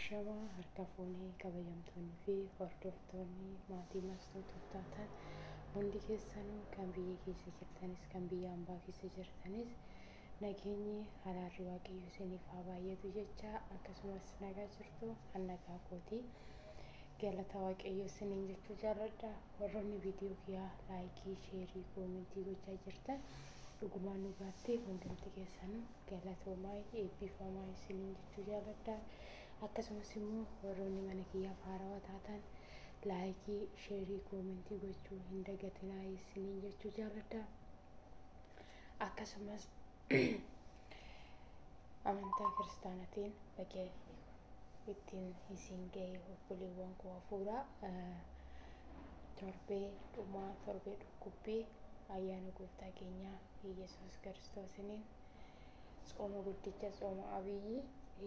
Ashama harka fuunee kabajamtoonni fi hordoftoonni maatii maastootaaf taatan hundi keessanuu kan biyya keessa jirtanis kan biyya ambaa keessa jirtanis nageenyi halaarri waaqayyo isiniif haa baay'atu jecha akkasumas nagaa jirtu kan nagaa kooti galata waaqayyo isiniin jechuu jaalladha. Warroonni viidiyoo kiyyaa laayikii sheerii koomentii gochaa jirtan dhugumaan nu baattee hundumti keessanuu galatoomaa eebbifamaa isiniin jechuu jaalladha. Akkasumas immoo warroonni mana kiyyaaf haarawaa taatan laayikii sheerii koomentii gochuu hin dagatinaa isiniin jechuu jaalladha. Akkasumas amantaa kiristaanatiin bakka ittiin isin ga'e obboleewwan koo hafuuraa torbee dhumaa torbee dhukkubbii ayyaana gooftaa keenyaa Yesuus Kiristoosiniin tsooma guddicha tsooma abiyyi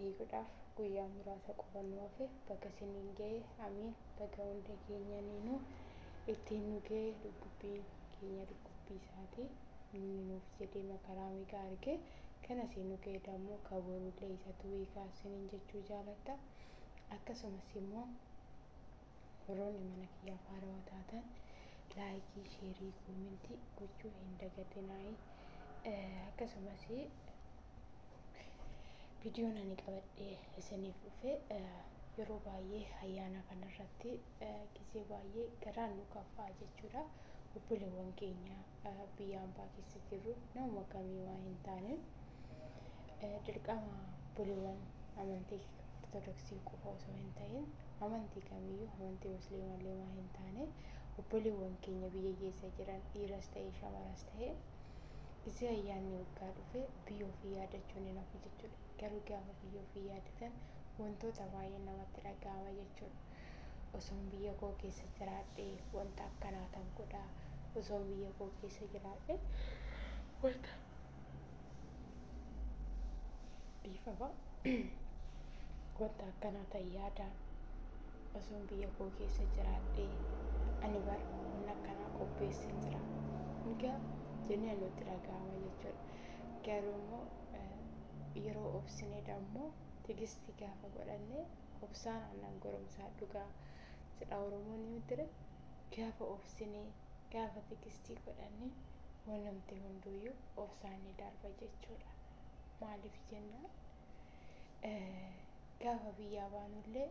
eeguudhaaf guyyaa muraasa qubannoo hafe bakka isiniin ga'e amiin. Bakka hunda keenyaniinuu ittiin nu ga'e dhukkubbii keenya dhukkubbii isaatii inni nuuf jedhee makaraa meeqa arge kana isin nu ga'e dammoo kaboorullee isatu beekaa isiniin jechuu jaalladha. Akkasumas immoo warroonni mana kiyyaaf haarawaa taatan laayikii sheerii koomentii gochuu hin dagatinaa. Akkasumas viidiyoon ani qabadhee isiniif dhufe yeroo baay'ee ayyaana kanarratti gisee baay'ee garaan nu kaffaa jechuudha. Obboleewwan keenya biyya ambaa keessa jirru nama kamii waa hin taane dirqama obboleewwan amantii ortodoksii qofa osoo hin ta'in amantii kamiyyuu amantii musliimallee waa hin taane obboleewwan keenya biyya keessa jiran dhiiras ta'e shamaras ta'e gisee ayyaanni waggaa dhufe biyya ofii yaadachuun hin hafu jechuudha. Garuu gaafa biyya ofii yaadatan wantoota baay'ee namatti dhaga'ama jechuudha. Osoon biyya koo keessa jiraadhee wanta akkanaa tan godhaa, osoon biyya koo keessa jiraadhee wanta biifama wanta akkanaa tan yaadaan, osoon biyya koo keessa jiraadhee ani bara wanta akkanaa qopheessin jira egaa jennee nutti dhaga'ama jechuudha. Garuu immoo yeroo obsinee dammoo tigistii gaafa godhanne obsaan aannan goromsaa dhugaa jedha Oromoon yoo dire gaafa obsinee gaafa tigistii godhanne wanti hunduyyuu obsaan ni darba jechuudha. Maaliif jennaan gaafa biyyaa baanullee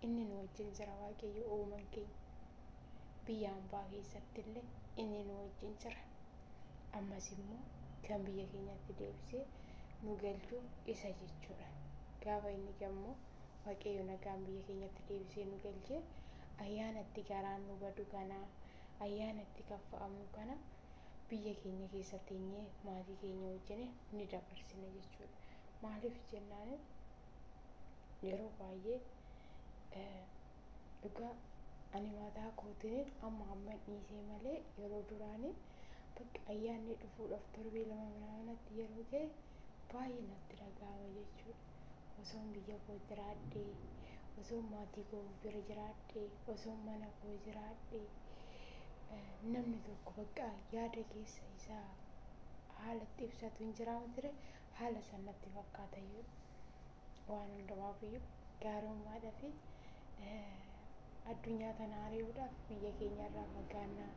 inni nu wajjin jira waaqayyo uumaan keenya biyya ambaa keessatti illee inni nu wajjin jira. Ammas immoo kan biyya keenyatti deebisee nu galchuu isa jechuudha. Gaafa inni gammoo waaqayyo nagaan biyya keenyatti deebisee nu galchee ayyaana itti garaan nu badu kana ayyaana itti kaffa'amnu kana biyya keenya keessatti teenyee maatii keenya wajjin ni dabarsina jechuudha. Maaliif jennaan yeroo baay'ee dhugaa ani mataa kootiin amma dhiisee malee yeroo duraanii bakka ayyaanni dhufuudhaaf torbee lama manaatti yeroo ga'e baay'ee natti dhaga'ama jechuudha. Osoon biyya koo jiraadhee, osoon maatii koo bira jiraadhee, osoon mana koo jiraadhee namni tokko bakka yaada keessa isaa haala itti ibsatu hin jiraama ture haala sanatti fakkaata waan hundumaafiyyuu gaarummaadhaa fi addunyaa tana ari'uudhaaf biyya keenyarraa fagaannaa.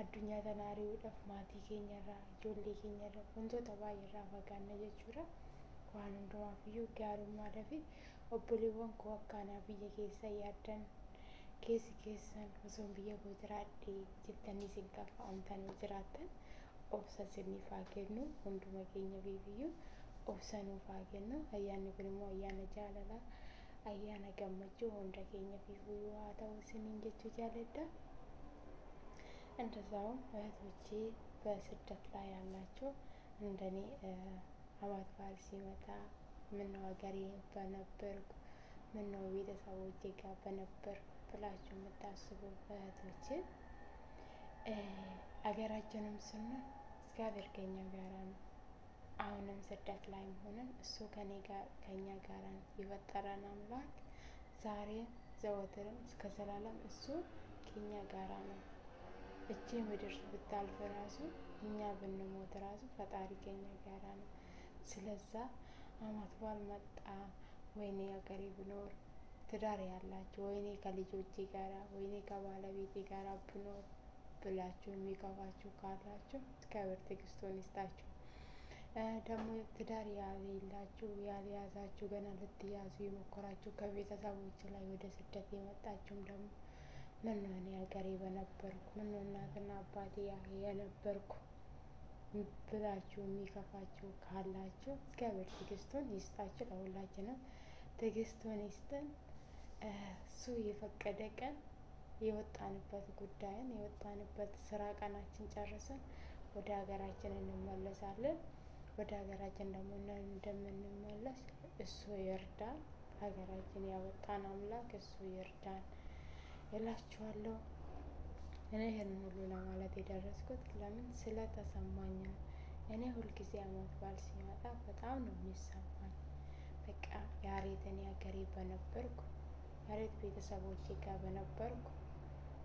Addunyaa tana ari'uudhaaf maatii keenyarraa ijoollee keenyarraa wantoota baay'eerraa fagaanna jechuudha. Waan hundumaafiyyuu gaarummaadhaa fi obboleewwan koo akkanaa biyya keessa yaaddan keessi keessan osoon biyya koo jiraadhee jettanii isin kaffa'amtanii jiraattan obsa isiniif haa kennu. Hunduma keenya biifiyyuu obsa nuuf haa kennu. Ayyaanni kun immoo ayyaana jaalalaa ayyaana gammachuu hunda keenya biifiyyuu haa ta'u isiniin jechuu jaalladha. እንደዛውም እህቶቼ በስደት ላይ ያላችሁ እንደኔ አመት በዓል ሲመጣ ምነው ሀገሬ በነበርኩ ምነው ቤተሰቦቼ ጋር በነበርኩ ብላችሁ የምታስቡ እህቶቼ አገራችንም ስንሆን እግዚአብሔር ከኛ ጋር ነው። አሁንም ስደት ላይ ሆነን እሱ ከኛ ጋር የፈጠረን አምላክ ዛሬም ዘወትርም እስከ ዘላለም እሱ ከኛ ጋር ነው። እቺ ምድር ብታልፍ ራሱ እኛ ብንሞት ራሱ ፈጣሪ ከኛ ጋር ነው። ስለዛ አመት በዓል መጣ ወይኔ ሀገሬ ብኖር ትዳር ያላችሁ ወይኔ ከልጆቼ ጋራ ወይኔ ከባለቤቴ ጋራ ብኖር ብላችሁ የሚከፋችሁ ካላችሁ እግዚአብሔር ትዕግስቱን ይስጣችሁ። ደግሞ ትዳር ያሌላችሁ ያልያዛችሁ ገና ልትያዙ የሞከራችሁ ከቤተሰቦች ላይ ወደ ስደት የመጣችሁም ደግሞ ምነው እኔ ሀገሬ በነበርኩ ምነው እናትና አባቴ የነበርኩ ብላችሁ የሚከፋችሁ ካላችሁ እግዚአብሔር ትዕግስቱን ይስጣችሁ። ለሁላችንም ትዕግስቱን ይስጠን። እሱ የፈቀደ ቀን የወጣንበት ጉዳይን የወጣንበት ስራ ቀናችን ጨርሰን ወደ ሀገራችን እንመለሳለን። ወደ ሀገራችን ደግሞ እንደምንመለስ እሱ ይርዳን። ሀገራችን ያወጣን አምላክ እሱ ይርዳን እላችኋለሁ። እኔ ይህንን ሁሉ ለማለት የደረስኩት ለምን ስለተሰማኝ ነው። እኔ ሁልጊዜ አመት በዓል ሲመጣ በጣም ነው የሚሰማኝ። በቃ ያሬት እኔ ሀገሬ በነበርኩ ያሬት ቤተሰቦቼ ጋር በነበርኩ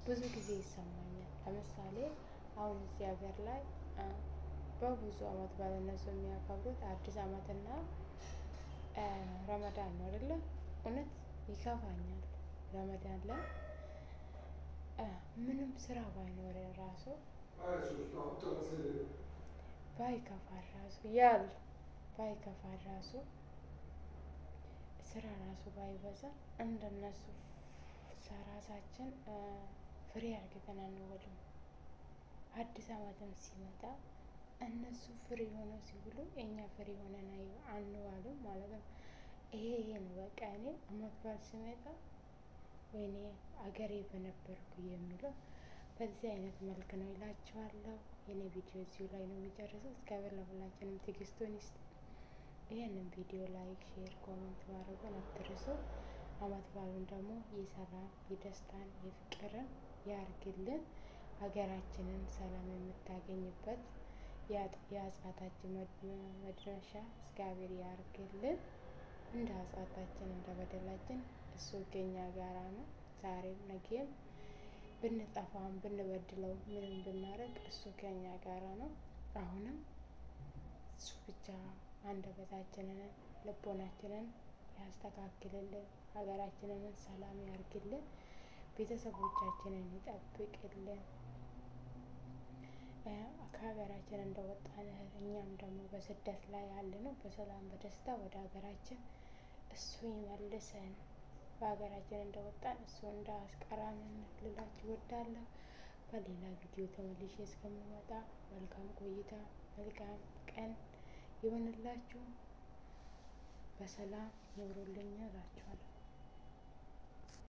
ብዙ ጊዜ ይሰማኛል። ለምሳሌ አሁን እዚህ ሀገር ላይ በብዙ አመት በዓል እነሱ የሚያከብሩት አዲስ አመትና ረመዳን ነው አይደለ? እውነት ይከፋኛል። ረመዳን ላይ ምንም ስራ ባይኖር ራሱ ባይከፋ ራሱ ስራ ራሱ ባይበዛ እንደነሱ ራሳችን ፍሬ አድርገን አንውልም። አዲስ አመትም ሲመጣ እነሱ ፍሬ ሆነው ሲውሉ እኛ ፍሬ ሆነን አንዋልም ማለት ነው። ይሄ ነው በቃ እኔ አመት በዓል ሲመጣ ወይኔ አገሬ በነበርኩ የሚለው በዚህ አይነት መልክ ነው እላችኋለሁ። የኔ ቪዲዮ እዚሁ ላይ ነው የሚጨርሰው። እግዚአብሔር ለሁላችንም ትዕግስቱን ይስጥ። ይህንን ቪዲዮ ላይክ፣ ሼር፣ ኮሜንት ማድረጉን አትርሱ። አመት በዓሉን ደግሞ የሰላም የደስታን የፍቅርን ያርግልን። ሀገራችንን ሰላም የምታገኝበት የአጽዋታችን መድረሻ እግዚአብሔር ያርግልን። እንደ አጽዋታችን እንደ በደላችን እሱ ከኛ ጋራ ነው። ዛሬም ነገም ብንጠፋም ብንበድለው ምንም ብናረግ እሱ ከኛ ጋራ ነው። አሁንም እሱ ብቻ አንደበታችንን ልቦናችንን ያስተካክልልን። ሀገራችንን ሰላም ያርግልን። ቤተሰቦቻችንን ይጠብቅልን። ከሀገራችን እንደወጣን እኛም ደግሞ በስደት ላይ ያለነው በሰላም በደስታ ወደ ሀገራችን እሱ ይመልሰን። በሀገራችን እንደወጣን እሱ እንዳያስቀረን ልላችሁ እወዳለሁ። በሌላ ቪዲዮ ተመልሼ እስከምመጣ መልካም ቆይታ መልካም ቀን ይሁንላችሁ። በሰላም ኑሩልኝ እላችኋለሁ።